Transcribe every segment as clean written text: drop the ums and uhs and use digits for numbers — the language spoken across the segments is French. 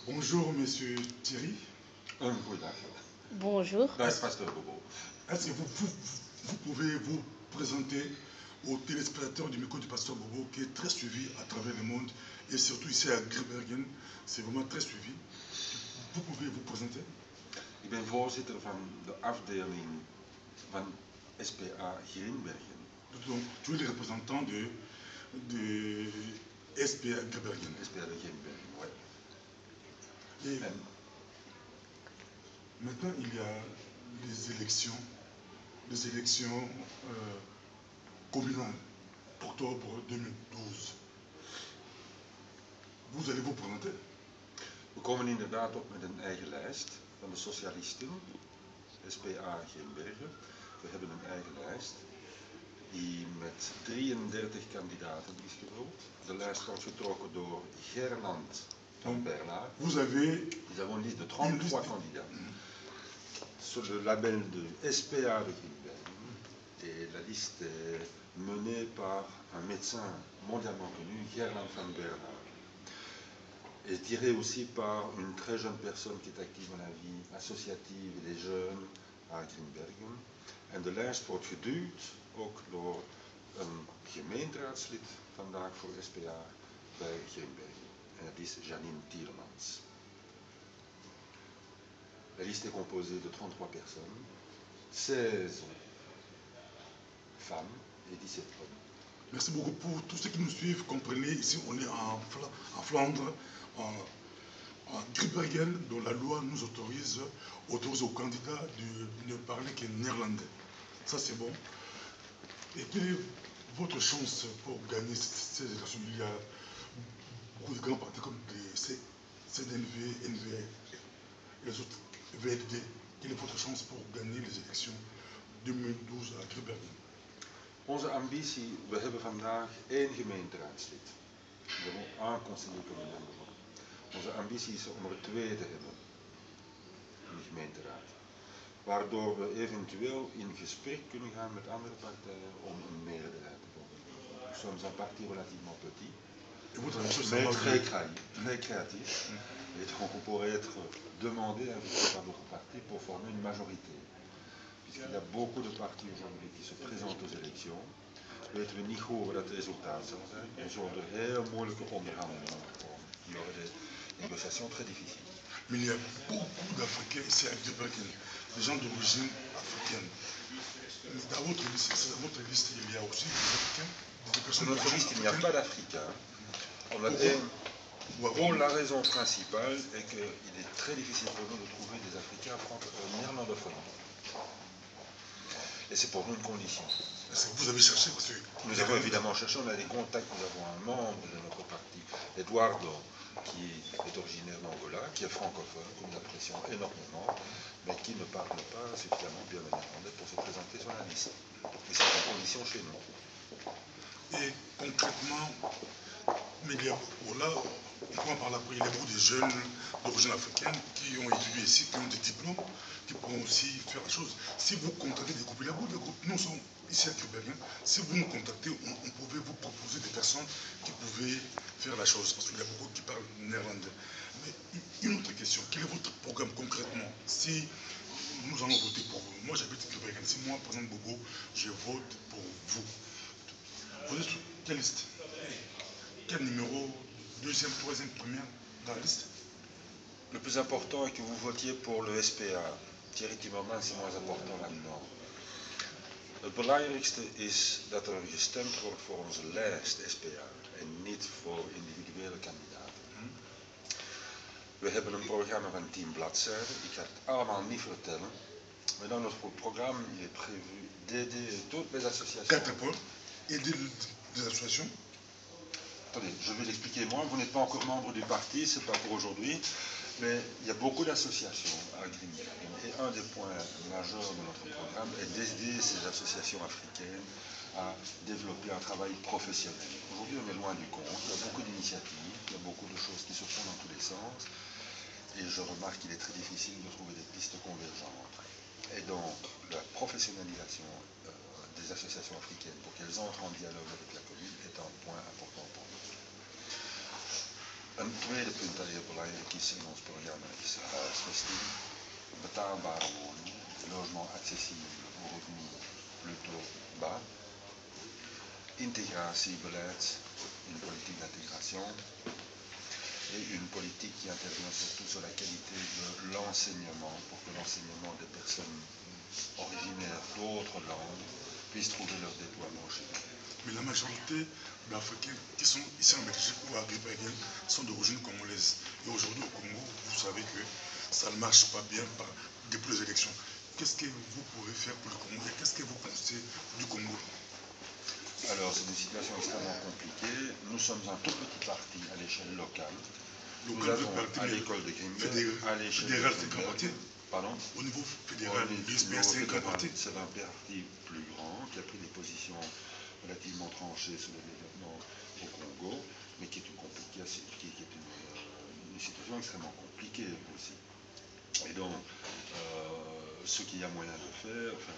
Bonjour, monsieur Thierry. Goeiedag. Bonjour. Daar is Pasteur Bobo. Est-ce que vous pouvez vous présenter aux téléspectateurs du micro du Pasteur Bobo, qui est très suivi à travers le monde, et surtout ici à Grimbergen, c'est vraiment très suivi. Vous pouvez vous présenter? Ik ben voorzitter van de afdeling van SPA Grimbergen. Donc, tu es le représentant de SPA Grimbergen. SPA de Grimbergen, oui. Et maintenant, il y a les élections communales, octobre 2012. Vous allez vous présenter? We komen inderdaad op met een eigen lijst van de socialisten, SPA Grimbergen. We hebben een eigen lijst die met 33 kandidaten is gevuld. De lijst wordt getrokken door Gerland van Bernard. Vous avez Nous avons une liste de 33 candidats. Sur le label de SPA de Grimbergen, et la liste est menée par un médecin mondialement connu, Gerland van Bernard. Et tirée aussi par une très jeune personne qui est active dans la vie associative et des jeunes à Grimbergen. En de lijst wordt geduwd ook door een gemeenteraadslid vandaag voor SPA bij Grimbergen. En dat is Janine Tielemans. La liste est composée de 33 personnes, 16 femmes et 17 hommes. Merci beaucoup pour tous ceux qui nous suivent. Comprenez, ici on est en Flandre, en Grimbergen, dont la loi nous autorise aux candidats de ne parler que néerlandais. Ça c'est bon. Et quelle est votre chance pour gagner ces élections? Il y a beaucoup de grands partis comme les CNV, NV et les autres VLD. Quelle est votre chance pour gagner les élections 2012 à Grimbergen? Onze ambitie, we hebben vandaag 1 gemeenteraadslid. We hebben een conseiller communal. Onze ambitie is om er 2 te hebben in de gemeenteraad. Waardoor we eventueel in gesprek kunnen gaan met andere partijen om een meerderheid te vormen. Nous sommes un parti relativement petit, mais très créatif. Et donc on pourrait être demandé, invité par d'autres partis pour former une majorité. Puisqu'il y a beaucoup de partis aujourd'hui qui se présentent aux élections, weten we niet goed wat het resultaat zal zijn. En zullen er heel moeilijke onderhandelingen komen. Die worden des négociations très difficiles. Mais il y a beaucoup d'Africains ici à Grimbergen, des gens d'origine africaine. Dans votre liste, il y a aussi des Africains, des personnes Sur notre liste, il n'y a pas d'Africains. Bon, la raison principale est qu'il est très difficile pour nous de trouver des Africains néerlandophones. Et c'est pour nous une condition. Vous avez cherché parce que... Nous avons évidemment cherché, on a des contacts, nous avons un membre de notre parti, Eduardo, qui est originaire d'Angola, qui est francophone, que nous apprécions énormément, mais qui ne parle pas suffisamment bien le néerlandais pour se présenter sur la liste. Et c'est une condition chez nous. Et concrètement, mais il y a, là, on peut en parler après, il y a beaucoup de jeunes d'origine africaine qui ont étudié ici, qui ont des diplômes, qui pourront aussi faire la chose. Si vous contactez des groupes, il y a beaucoup de groupes, nous sommes ici à Grimbergen, si vous nous contactez, on pouvait vous proposer des personnes qui pouvaient faire la chose, parce qu'il y a beaucoup qui parlent néerlandais. Mais une autre question, quel est votre programme concrètement? Si nous allons voter pour vous, moi j'habite Grimbergen, si moi, par exemple Bobo, je vote pour vous, vous êtes sur quelle liste? Quel numéro? Deuxième, troisième, première dans la liste? Le plus important est que vous votiez pour le SPA. Thierry Timmermans is moins important là-dedans. Het belangrijkste is dat er gestemd wordt voor onze lijst SPA en niet voor individuele kandidaten. We hebben een programma van 10 bladzijden. Ik ga het allemaal niet vertellen. Mais dans notre programme, il est prévu d'aider toutes les associations. 4 points. Aider les associations. Attendez, je vais l'expliquer moi. Vous n'êtes pas encore membre du parti, c'est pas pour aujourd'hui. Mais il y a beaucoup d'associations à Grimbergen. Et un des points majeurs de notre programme est d'aider ces associations africaines à développer un travail professionnel. Aujourd'hui, on est loin du compte. Il y a beaucoup d'initiatives, il y a beaucoup de choses qui se font dans tous les sens. Et je remarque qu'il est très difficile de trouver des pistes convergentes. Et donc, la professionnalisation des associations africaines pour qu'elles entrent en dialogue avec la commune est un point important pour nous. Een tweede punt dat heel belangrijk is in ons programma is huisvesting, betaalbare woningen, logement accessible aux revenus plutôt bas, integratiebeleid, une politique d'intégration et une politique qui intervient surtout sur la qualité de l'enseignement pour que l'enseignement des personnes originaires d'autres langues puissent trouver leur déploiement chez nous. Mais la majorité d'Africains qui sont ici en Belgique ou à Gripaguen sont d'origine congolaise. Et aujourd'hui au Congo, vous savez que ça ne marche pas bien depuis les élections. Qu'est-ce que vous pouvez faire pour le Congo et qu'est-ce que vous pensez du Congo? Alors c'est une situation extrêmement compliquée. Nous sommes un tout petit parti à l'échelle locale. Nous avons à l'école de Grimberg, à l'échelle de Grimberg, pardon, au niveau fédéral, c'est un parti. C'est un parti plus grand qui a pris des positions relativement tranchées sur le développement au Congo, mais qui est une situation extrêmement compliquée aussi. Et donc, ce qu'il y a moyen de faire, enfin,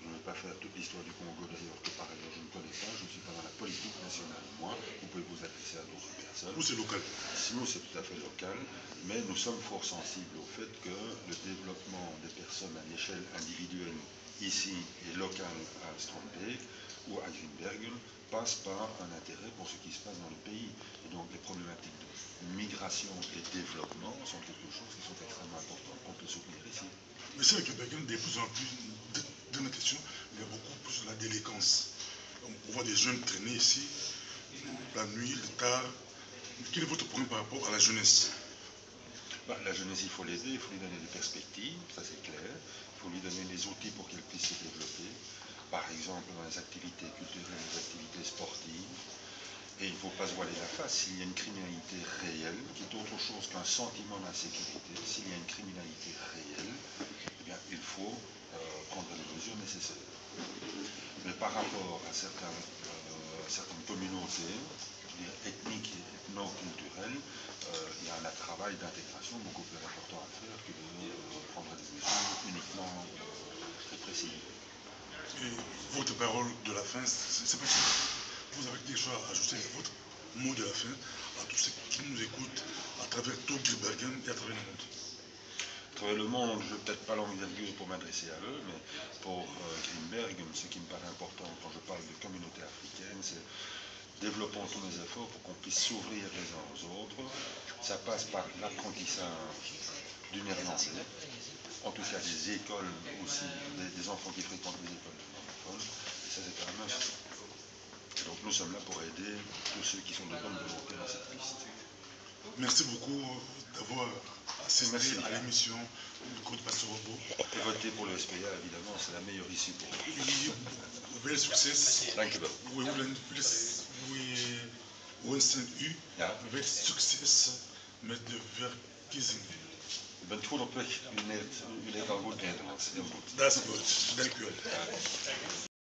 je ne vais pas faire toute l'histoire du Congo d'ailleurs, que par ailleurs je ne connais pas, je ne suis pas dans la politique nationale moi, vous pouvez vous adresser à d'autres personnes. Nous c'est local. Nous c'est tout à fait local, mais nous sommes fort sensibles au fait que le développement des personnes à l'échelle individuelle ici et locale à Strombeek ou à Grimbergen passe par un intérêt pour ce qui se passe dans le pays. Et donc les problématiques de migration et développement sont quelque chose qui sont extrêmement importantes qu'on peut soutenir ici. Mais c'est avec Grimbergen, de plus en plus, de nos questions, il y a beaucoup plus de la délinquance. On voit des jeunes traîner ici, la nuit, le tard. Quel est votre point par rapport à la jeunesse? La jeunesse, il faut l'aider, il faut lui donner des perspectives, ça c'est clair. Il faut lui donner les outils pour qu'elle puisse se développer. Par exemple, dans les activités culturelles, les activités sportives. Et il ne faut pas se voiler la face. S'il y a une criminalité réelle, qui est autre chose qu'un sentiment d'insécurité, s'il y a une criminalité réelle, eh bien, il faut prendre les mesures nécessaires. Mais par rapport à certaines communautés, ethniques et ethno-culturelles, il y a un travail d'intégration beaucoup plus important à faire que de prendre des mesures uniquement répressives. Et votre parole de la fin, c'est pas sûr. Vous avez quelque chose à ajouter, votre mot de la fin à tous ceux qui nous écoutent à travers tout Grimbergen et à travers le monde. À travers le monde, je n'ai peut-être pas l'envergure pour m'adresser à eux, mais pour Grimbergen, ce qui me paraît important quand je parle de communauté africaine, c'est développons tous nos efforts pour qu'on puisse s'ouvrir les uns aux autres. Ça passe par l'apprentissage du néerlandais, en tout cas des écoles aussi, des enfants qui fréquentent les écoles néerlandophones, et ça c'est un must. Donc nous sommes là pour aider tous ceux qui sont de bonne volonté dans cette piste. Merci beaucoup d'avoir assisté à l'émission du Code Pasteur Robo. Et voter pour le SPA, évidemment, c'est la meilleure issue pour vous. Veel succes. Dank u wel. We wensen u Ja. veel succes met de verkiezingen. U bent goed op weg, u leert al goed Nederlands. Heel goed. Dat is goed, dank u wel.